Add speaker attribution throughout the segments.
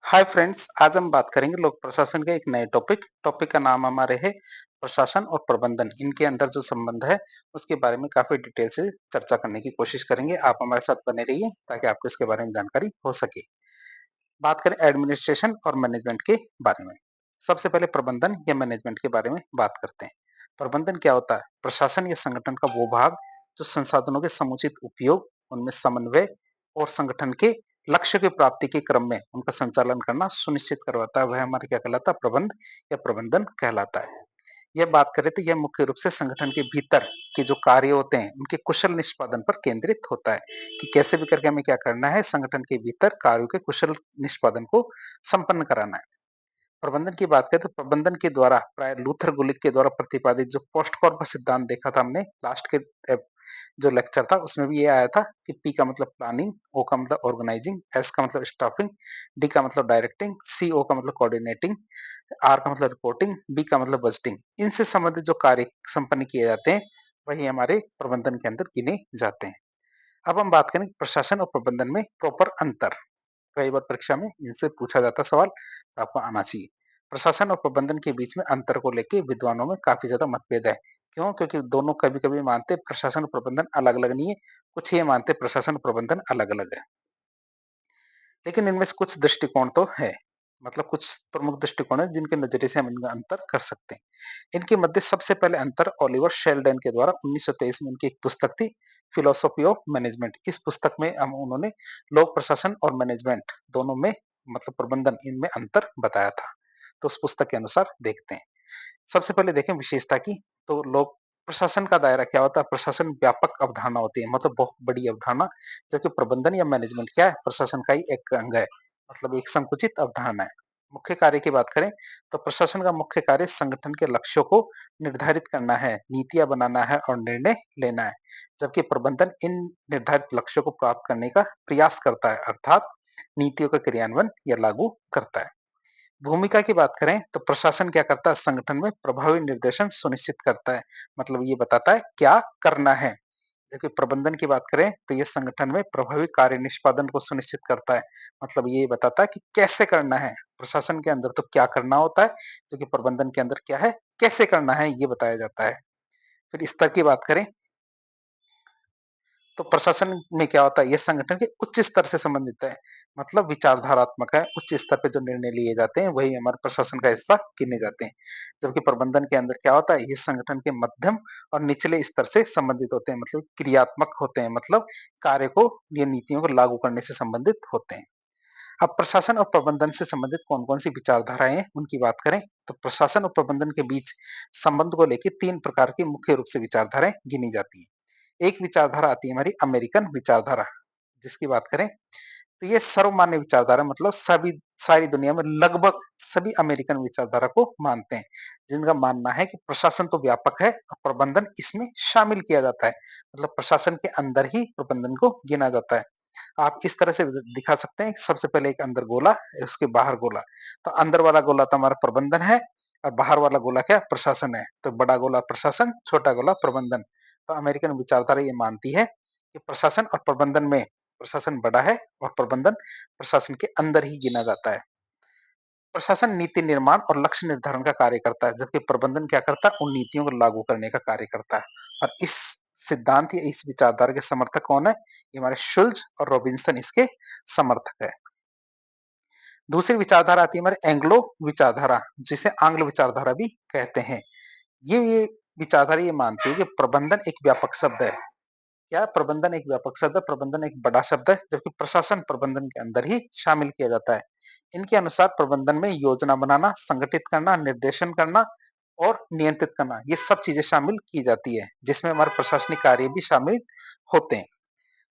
Speaker 1: Hi friends, आज हम बात करेंगे लोक प्रशासन के एक नए टॉपिक का नाम हमारे है प्रशासन और प्रबंधन। इनके अंदर जो संबंध है उसके बारे में काफी डिटेल से चर्चा करने की कोशिश करेंगे। आप हमारे साथ बने रहिए ताकि आपको इसके बारे में जानकारी हो सके। बात करें एडमिनिस्ट्रेशन और मैनेजमेंट के बारे में। सबसे पहले प्रबंधन या मैनेजमेंट के बारे में बात करते हैं। प्रबंधन क्या होता है? प्रशासन या संगठन का वो भाग जो संसाधनों के समुचित उपयोग, उनमें समन्वय और संगठन के लक्ष्य की प्राप्ति के क्रम में उनका संचालन करना सुनिश्चित करवाता है। वह हमारे क्या कहलाता है? प्रबंध या प्रबंधन कहलाता है। यह बात करें तो यह मुख्य रूप से संगठन के भीतर के जो कार्य होते हैं उनके कुशल निष्पादन पर केंद्रित होता है कि कैसे भी करके हमें क्या करना है, संगठन के भीतर कार्यों के कुशल निष्पादन को संपन्न कराना है। प्रबंधन की बात करें तो प्रबंधन के द्वारा प्राय लूथर गुलिक के द्वारा प्रतिपादित जो पोस्ट कॉर्प सिद्धांत देखा था हमने लास्ट के जो लेक्चर था उसमें भी ये आया था कि पी का मतलब प्लानिंग, ओ का मतलब ऑर्गेनाइजिंग, एस का मतलब स्टाफिंग, डी का मतलब डायरेक्टिंग, सी ओ का मतलब कोऑर्डिनेटिंग, आर का मतलब रिपोर्टिंग, बी का मतलब बजटिंग। इनसे संबंधित जो कार्य संपन्न किए जाते हैं वही हमारे प्रबंधन के अंदर गिने जाते हैं। अब हम बात करें प्रशासन और प्रबंधन में प्रॉपर अंतर। कई बार परीक्षा में इनसे पूछा जाता सवाल, तो आपको आना चाहिए। प्रशासन और प्रबंधन के बीच में अंतर को लेके विद्वानों में काफी ज्यादा मतभेद है। क्यों? क्योंकि दोनों कभी कभी मानते प्रशासन और प्रबंधन अलग अलग नहीं है, कुछ ये मानते प्रशासन और प्रबंधन अलग अलग है। लेकिन इनमें से कुछ दृष्टिकोण तो है, मतलब कुछ प्रमुख दृष्टिकोण है जिनके नजरिए से हम इनका अंतर कर सकते हैं। इनके मध्य सबसे पहले अंतर ओलिवर शेल्डन के द्वारा 1923 में उनकी एक पुस्तक थी, फिलोसॉफी ऑफ मैनेजमेंट। इस पुस्तक में हम उन्होंने लोक प्रशासन और मैनेजमेंट दोनों में, मतलब प्रबंधन, इनमें अंतर बताया था। तो उस पुस्तक के अनुसार देखते हैं। सबसे पहले देखें विशेषता की। तो लोक प्रशासन का दायरा क्या होता है? प्रशासन व्यापक अवधारणा होती है, मतलब बहुत बड़ी अवधारणा, जबकि प्रबंधन या मैनेजमेंट क्या है? प्रशासन का ही एक अंग है, मतलब एक संकुचित अवधारणा है। मुख्य कार्य की बात करें तो प्रशासन का मुख्य कार्य संगठन के लक्ष्यों को निर्धारित करना है, नीतियां बनाना है और निर्णय लेना है। जबकि प्रबंधन इन निर्धारित लक्ष्यों को प्राप्त करने का प्रयास करता है, अर्थात नीतियों का क्रियान्वयन या लागू करता है। भूमिका की बात करें तो प्रशासन क्या करता है? संगठन में प्रभावी निर्देशन सुनिश्चित करता है, मतलब ये बताता है क्या करना है। जबकि प्रबंधन की बात करें तो ये संगठन में प्रभावी कार्य निष्पादन को सुनिश्चित करता है, मतलब ये बताता है कि कैसे करना है। प्रशासन के अंदर तो क्या करना होता है, जबकि प्रबंधन के अंदर क्या है, कैसे करना है, ये बताया जाता है। फिर स्तर की बात करें तो प्रशासन में क्या होता है? ये संगठन के उच्च स्तर से संबंधित है, मतलब विचारधारात्मक है। उच्च स्तर पे जो निर्णय लिए जाते हैं वही हमारे प्रशासन का हिस्सा गिने जाते हैं। जबकि प्रबंधन के अंदर क्या होता है? ये संगठन के मध्यम और निचले स्तर से संबंधित होते हैं, मतलब क्रियात्मक होते हैं, मतलब कार्य को या नीतियों को लागू करने से संबंधित होते हैं। अब प्रशासन और प्रबंधन से संबंधित कौन-कौन सी विचारधाराएं हैं उनकी बात करें तो प्रशासन और प्रबंधन के बीच संबंध को लेकर 3 प्रकार की मुख्य रूप से विचारधाराएं गिनी जाती हैं। एक विचारधारा आती है हमारी अमेरिकन विचारधारा, जिसकी बात करें तो ये सर्वमान्य विचारधारा, मतलब सभी सारी दुनिया में लगभग सभी अमेरिकन विचारधारा को मानते हैं, जिनका मानना है कि प्रशासन तो व्यापक है और प्रबंधन इसमें शामिल किया जाता है, मतलब प्रशासन के अंदर ही प्रबंधन को गिना जाता है। आप इस तरह से दिखा सकते हैं कि सबसे पहले एक अंदर गोला, उसके बाहर गोला। तो अंदर वाला गोला तो हमारा प्रबंधन है और बाहर वाला गोला क्या? प्रशासन है। तो बड़ा गोला प्रशासन, छोटा गोला प्रबंधन। तो अमेरिकन विचारधारा ये मानती है कि प्रशासन और प्रबंधन में प्रशासन बड़ा है और प्रबंधन प्रशासन के अंदर ही गिना जाता है। प्रशासन नीति निर्माण और लक्ष्य निर्धारण का कार्य करता है, जबकि प्रबंधन क्या करता है? उन नीतियों को लागू करने का कार्य करता है। और इस सिद्धांत या इस विचारधारा के समर्थक कौन है? ये हमारे शुल्ज और रॉबिन्सन इसके समर्थक है। दूसरी विचारधारा आती है हमारे एंग्लो विचारधारा, जिसे आंग्ल विचारधारा भी कहते हैं। ये विचारधारा ये मानती है कि प्रबंधन एक व्यापक शब्द है। क्या? प्रबंधन एक व्यापक शब्द है, प्रबंधन एक बड़ा शब्द है, जबकि प्रशासन प्रबंधन के अंदर ही शामिल किया जाता है। इनके अनुसार प्रबंधन में योजना बनाना, संगठित करना, निर्देशन करना और नियंत्रित करना, ये सब चीजें शामिल की जाती है, जिसमें हमारे प्रशासनिक कार्य भी शामिल होते हैं।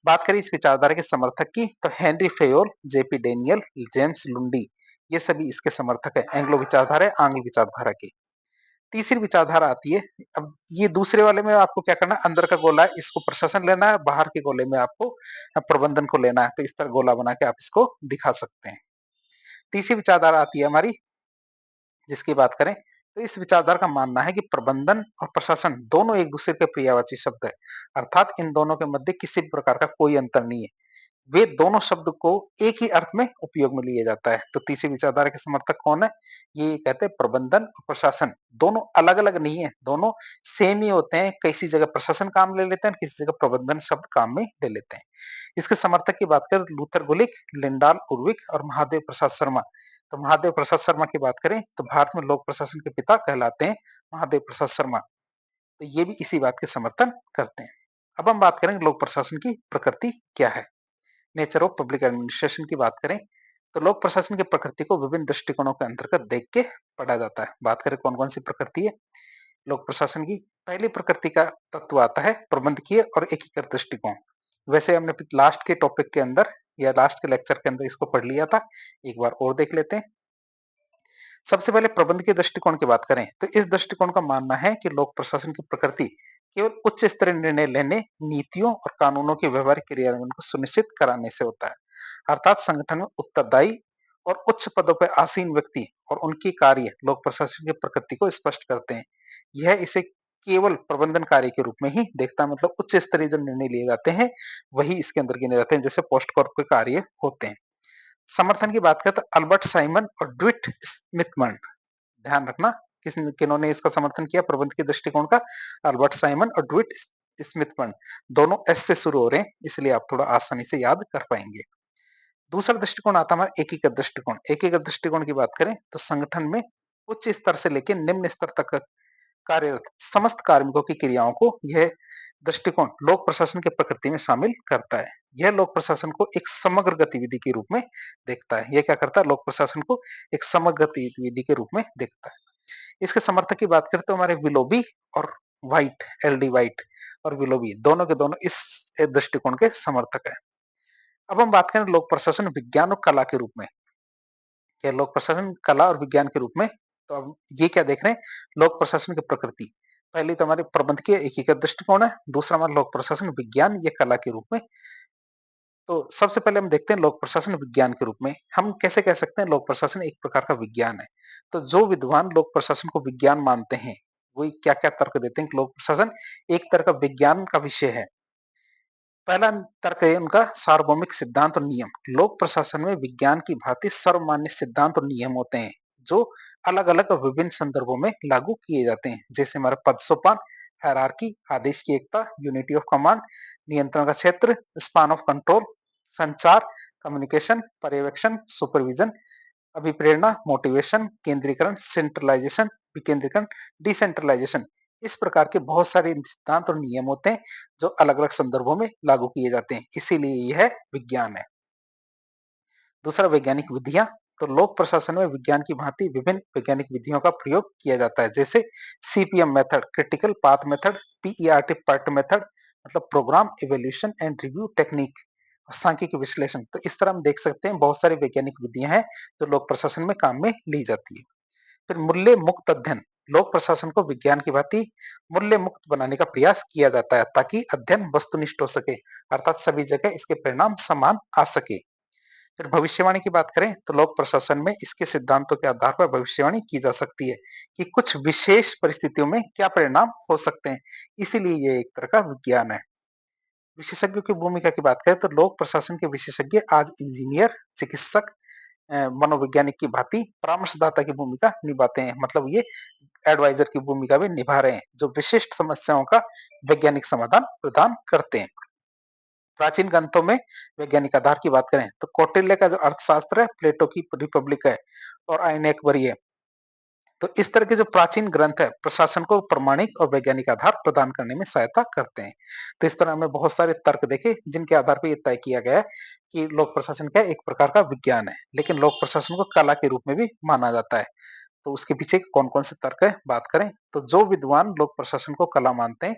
Speaker 1: बात करें इस विचारधारा के समर्थक की तो Henri Fayol, JP Daniel, James Lundy, ये सभी इसके समर्थक है। एंग्लो विचारधारा है, आंग्ल विचारधारा की। तीसरी विचारधारा आती है, अब ये दूसरे वाले में आपको क्या करना है? अंदर का गोला है इसको प्रशासन लेना है, बाहर के गोले में आपको प्रबंधन को लेना है। तो इस तरह गोला बना के आप इसको दिखा सकते हैं। तीसरी विचारधारा आती है हमारी, जिसकी बात करें तो इस विचारधारा का मानना है कि प्रबंधन और प्रशासन दोनों एक दूसरे के पर्यायवाची शब्द है, अर्थात इन दोनों के मध्य किसी भी प्रकार का कोई अंतर नहीं है। वे दोनों शब्द को एक ही अर्थ में उपयोग में लिया जाता है। तो तीसरी विचारधारा के समर्थक कौन है? ये कहते हैं प्रबंधन और प्रशासन दोनों अलग-अलग नहीं है, दोनों सेम ही होते हैं। किसी जगह प्रशासन काम ले लेते हैं, किसी जगह प्रबंधन शब्द काम में ले लेते हैं। इसके समर्थक की बात करें तो लूथर गुलिक, लिंडाल उर्विक और महादेव प्रसाद शर्मा। तो महादेव प्रसाद शर्मा की बात करें तो भारत में लोक प्रशासन के पिता कहलाते हैं महादेव प्रसाद शर्मा। तो ये भी इसी बात के समर्थन करते हैं। अब हम बात करेंगे लोक प्रशासन की प्रकृति क्या है। नेचर ऑफ पब्लिक एडमिनिस्ट्रेशन की बात करें तो लोक प्रशासन की प्रकृति को विभिन्न दृष्टिकोणों के अंतर्गत देख के पढ़ा जाता है। बात करें कौन कौन सी प्रकृति है लोक प्रशासन की। पहली प्रकृति का तत्व आता है प्रबंधकीय और एकीकृत दृष्टिकोण। वैसे हमने लास्ट के टॉपिक के अंदर या लास्ट के लेक्चर के अंदर इसको पढ़ लिया था, एक बार और देख लेते हैं। सबसे पहले प्रबंध के दृष्टिकोण की बात करें तो इस दृष्टिकोण का मानना है कि लोक प्रशासन की प्रकृति केवल उच्च स्तरीय निर्णय लेने, नीतियों और कानूनों के व्यवहारिक क्रियान्वयन को सुनिश्चित कराने से होता है। अर्थात संगठन में उत्तरदायी और उच्च पदों पर आसीन व्यक्ति और उनके कार्य लोक प्रशासन की प्रकृति को स्पष्ट करते हैं। यह इसे केवल प्रबंधन कार्य के रूप में ही देखता है, मतलब उच्च स्तरीय जो निर्णय लिए जाते हैं वही इसके अंदर गिने जाते हैं, जैसे पोस्ट कॉर्प के कार्य होते हैं। समर्थन की बात करें तो अल्बर्ट साइमन और ड्विट स्मिथमन, ध्यान रखना किन्होंने इसका समर्थन किया प्रबंध के दृष्टिकोण का, अल्बर्ट साइमन और ड्विट स्मिथमन। दोनों एस से शुरू हो रहे हैं इसलिए आप थोड़ा आसानी से याद कर पाएंगे। दूसरा दृष्टिकोण आता है हमारा एकीकृत दृष्टिकोण। एकीकृत दृष्टिकोण की बात करें तो संगठन में उच्च स्तर से लेकर निम्न स्तर तक कार्यरत समस्त कार्मिकों की क्रियाओं को यह दृष्टिकोण लोक प्रशासन के प्रकृति में शामिल करता है। यह लोक प्रशासन को एक समग्र गतिविधि के रूप में देखता है। यह क्या करता है? लोक प्रशासन को एक समग्र गतिविधि के रूप में देखता है। इसके समर्थक की बात करें तो हमारे विलोबी और व्हाइट, एलडी व्हाइट और विलोबी दोनों के दोनों इस दृष्टिकोण के समर्थक है। अब हम बात करें लोक प्रशासन विज्ञान और कला के रूप में। क्या लोक प्रशासन कला और विज्ञान के रूप में? तो अब ये क्या देख रहे हैं? लोक प्रशासन की प्रकृति। पहली तो हमारी प्रबंधकीय एकीकृत दृष्टिकोण है, दूसरा हमारा लोक प्रशासन विज्ञान या कला के रूप में। तो सबसे पहले हम देखते हैं लोक प्रशासन विज्ञान के रूप में। हम कैसे कह सकते हैं लोक प्रशासन एक प्रकार का विज्ञान है? तो जो विद्वान लोक प्रशासन को विज्ञान मानते हैं, वो क्या-क्या तर्क देते हैं कि लोक प्रशासन एक तरह का विज्ञान का विषय है। पहला तर्क है उनका सार्वभौमिक सिद्धांत और नियम। लोक प्रशासन में विज्ञान की भांति सर्वमान्य सिद्धांत और नियम होते हैं, जो अलग-अलग और विभिन्न संदर्भों में लागू किए जाते हैं। जैसे हमारा पद सोपान, हायरार्की, आदेश की एकता, यूनिटी ऑफ कमांड, नियंत्रण का क्षेत्र, स्पान ऑफ कंट्रोल, संचार, कम्युनिकेशन, पर्यवेक्षण, सुपरविजन, अभिप्रेरणा, मोटिवेशन, केंद्रीकरण, सेंट्रलाइजेशन, विकेंद्रीकरण, डिसेंट्रलाइजेशन। इस प्रकार के बहुत सारे सिद्धांत और नियम होते हैं जो अलग-अलग संदर्भों में लागू किए जाते हैं, इसीलिए यह विज्ञान है। दूसरा वैज्ञानिक विधियां। तो लोक प्रशासन में विज्ञान की भांति विभिन्न वैज्ञानिक विधियों का प्रयोग किया जाता है, जैसे CPM method, critical path method, PERT PERT method, मतलब programme evaluation and review technique, सांख्यिकी विश्लेषण। तो इस तरह हम देख सकते हैं बहुत सारी वैज्ञानिक विधियां हैं जो लोक प्रशासन में काम में ली जाती है। फिर मूल्य मुक्त अध्ययन। लोक प्रशासन को विज्ञान की भांति मूल्य मुक्त बनाने का प्रयास किया जाता है ताकि अध्ययन वस्तुनिष्ठ हो सके, अर्थात सभी जगह इसके परिणाम समान आ सके। फिर भविष्यवाणी की बात करें तो लोक प्रशासन में इसके सिद्धांतों के आधार पर भविष्यवाणी की जा सकती है कि कुछ विशेष परिस्थितियों में क्या परिणाम हो सकते हैं, इसीलिए ये एक तरह का विज्ञान है। विशेषज्ञों की भूमिका की बात करें तो लोक प्रशासन के विशेषज्ञ आज इंजीनियर, चिकित्सक, मनोवैज्ञानिक की भांति परामर्शदाता की भूमिका निभाते हैं, मतलब ये एडवाइजर की भूमिका भी निभा रहे हैं जो विशिष्ट समस्याओं का वैज्ञानिक समाधान प्रदान करते हैं। प्राचीन ग्रंथों में वैज्ञानिक आधार की बात करें तो कौटिल्य का जो अर्थशास्त्र है, प्लेटो की रिपब्लिक है और आयन अकबरी है। तो इस तरह के जो प्राचीन ग्रंथ है प्रशासन को प्रमाणिक और वैज्ञानिक आधार प्रदान करने में सहायता करते हैं। तो इस तरह हमने बहुत सारे तर्क देखे जिनके आधार पर यह तय किया गया है कि लोक प्रशासन क्या एक प्रकार का विज्ञान है, लेकिन लोक प्रशासन को कला के रूप में भी माना जाता है। तो उसके पीछे कौन कौन से तर्क है बात करें तो जो विद्वान लोक प्रशासन को कला मानते हैं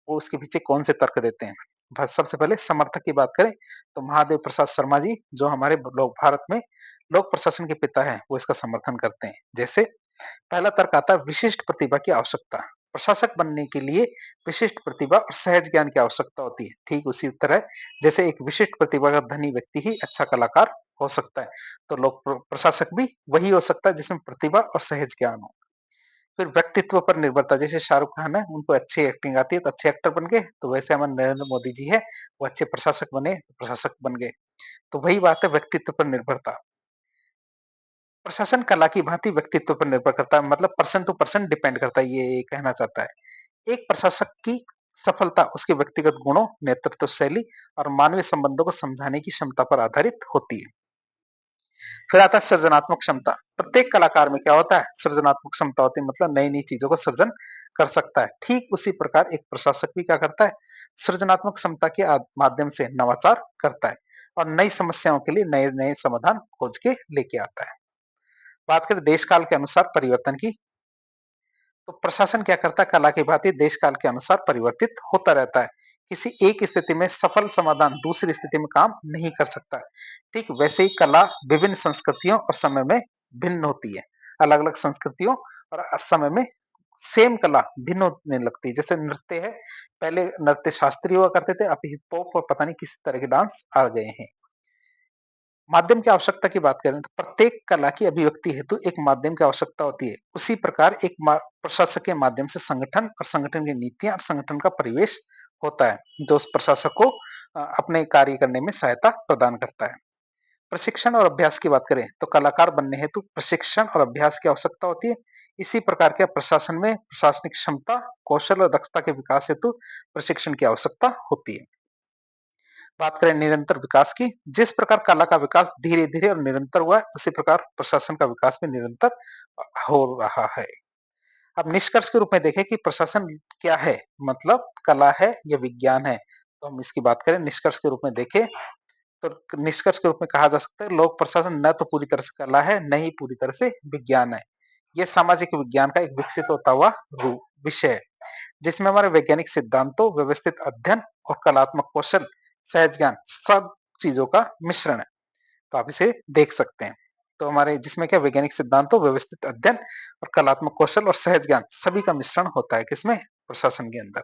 Speaker 1: वो उसके पीछे कौन से तर्क देते हैं। सबसे पहले समर्थक की बात करें तो महादेव प्रसाद शर्मा जी जो हमारे लोग भारत में लोक प्रशासन के पिता हैं वो इसका समर्थन करते हैं। जैसे पहला तर्क आता है विशिष्ट प्रतिभा की आवश्यकता। प्रशासक बनने के लिए विशिष्ट प्रतिभा और सहज ज्ञान की आवश्यकता होती है। ठीक उसी तरह जैसे एक विशिष्ट प्रतिभा का धनी व्यक्ति ही अच्छा कलाकार हो सकता है, तो लोक प्रशासक भी वही हो सकता है जिसमें प्रतिभा और सहज ज्ञान हो। फिर व्यक्तित्व पर निर्भरता, जैसे शाहरुख खान है उनको अच्छी एक्टिंग आती है तो अच्छे एक्टर बन गए, तो वैसे हमारे नरेंद्र मोदी जी है वो अच्छे प्रशासक बने, प्रशासक बन गए। तो वही बात है व्यक्तित्व पर निर्भरता। प्रशासन कला की भांति व्यक्तित्व पर निर्भर करता है, मतलब पर्सन टू पर्सन डिपेंड करता है, ये कहना चाहता है। एक प्रशासक की सफलता उसके व्यक्तिगत गुणों, नेतृत्व शैली और मानवीय संबंधों को समझाने की क्षमता पर आधारित होती है। फिर आता है सृजनात्मक क्षमता। प्रत्येक कलाकार में क्या होता है? सृजनात्मक क्षमता होती है, मतलब नई-नई चीज़ों का सृजन कर सकता है। ठीक उसी प्रकार एक प्रशासक भी क्या करता है? सृजनात्मक क्षमता के माध्यम से नवाचार करता है और नई समस्याओं के लिए नए-नए समाधान खोज के लेके आता है। बात करें देश काल के अनुसार परिवर्तन की, तो प्रशासन क्या करता है? कला की भांति देश काल के अनुसार परिवर्तित होता रहता है। किसी एक स्थिति में सफल समाधान दूसरी स्थिति में काम नहीं कर सकता। ठीक वैसे ही कला विभिन्न संस्कृतियों और समय में भिन्न होती है। अलग-अलग संस्कृतियों और समय में सेम कला भिन्न होने लगती है। जैसे नृत्य है, पहले नृत्य शास्त्रीय हुआ करते थे, अब हिप हॉप और पता नहीं किस तरह के डांस आ गए हैं। माध्यम की आवश्यकता की बात करें तो प्रत्येक कला की अभिव्यक्ति हेतु एक माध्यम की आवश्यकता होती है। उसी प्रकार एक प्रशासक के माध्यम से संगठन और संगठन की नीतियां और संगठन का परिवेश होता है, जो उस प्रशासक को अपने कार्य करने में सहायता प्रदान करता है। प्रशिक्षण और अभ्यास की बात करें तो कलाकार बनने हेतु प्रशिक्षण और अभ्यास की आवश्यकता होती है। इसी प्रकार के प्रशासन में प्रशासनिक क्षमता, कौशल और दक्षता के विकास हेतु प्रशिक्षण की आवश्यकता होती है। बात करें निरंतर विकास की, जिस प्रकार कला का विकास धीरे-धीरे और निरंतर हुआ है, उसी प्रकार प्रशासन का विकास भी निरंतर हो रहा है। अब निष्कर्ष के रूप में देखें कि प्रशासन क्या है? मतलब कला है या विज्ञान है? तो हम इसकी बात करें निष्कर्ष के रूप में देखें, तो निष्कर्ष के रूप में कहा जा सकता है लोक प्रशासन न तो पूरी तरह से कला है, न ही पूरी तरह से विज्ञान है। ये सामाजिक विज्ञान का एक विकसित होता हुआ विषय है। जिसमें हमारे वैज्ञानिक सिद्धांतों, व्यवस्थित अध्ययन और कलात्मक कौशल, सहज ज्ञान सब चीज़ों का मिश्रण है। तो आप इसे देख सकते हैं। तो हमारे जिसमें क्या वैज्ञानिक सिद्धांतों, व्यवस्थित अध्ययन और कलात्मक कौशल और सहज ज्ञान सभी का मिश्रण होता है किसमें? प्रशासन के अंदर।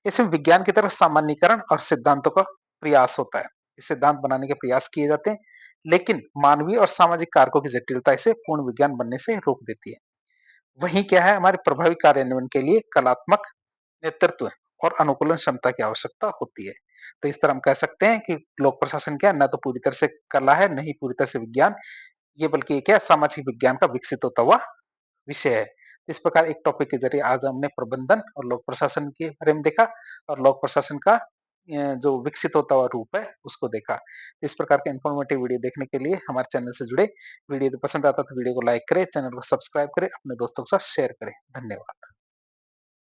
Speaker 1: इसमें विज्ञान की तरह सामान्यीकरण और सिद्धांतों का प्रयास होता है। सिद्धांत बनाने के प्रयास किए जाते हैं, लेकिन मानवीय और सामाजिक कारकों की जटिलता इसे पूर्ण विज्ञान बनने से रोक देती है। वहीं क्या है हमारे प्रभावी कार्यान्वयन के लिए कलात्मक नेतृत्व और अनुकूलन क्षमता की आवश्यकता होती है। तो इस तरह हम कह सकते हैं कि लोक प्रशासन क्या है, न तो पूरी तरह से कला है, न ही पूरी तरह से विज्ञान, ये बल्कि क्या है सामाजिक विज्ञान का विकसित होता हुआ विषय है। इस प्रकार एक टॉपिक के जरिए आज हमने प्रबंधन और लोक प्रशासन के बारे में देखा और लोक प्रशासन का जो विकसित होता हुआ रूप है उसको देखा। इस प्रकार के इन्फॉर्मेटिव वीडियो देखने के लिए हमारे चैनल से जुड़े। वीडियो यदि पसंद आता है तो वीडियो को लाइक करें, चैनल को सब्सक्राइब करें, अपने दोस्तों के साथ शेयर करें। धन्यवाद।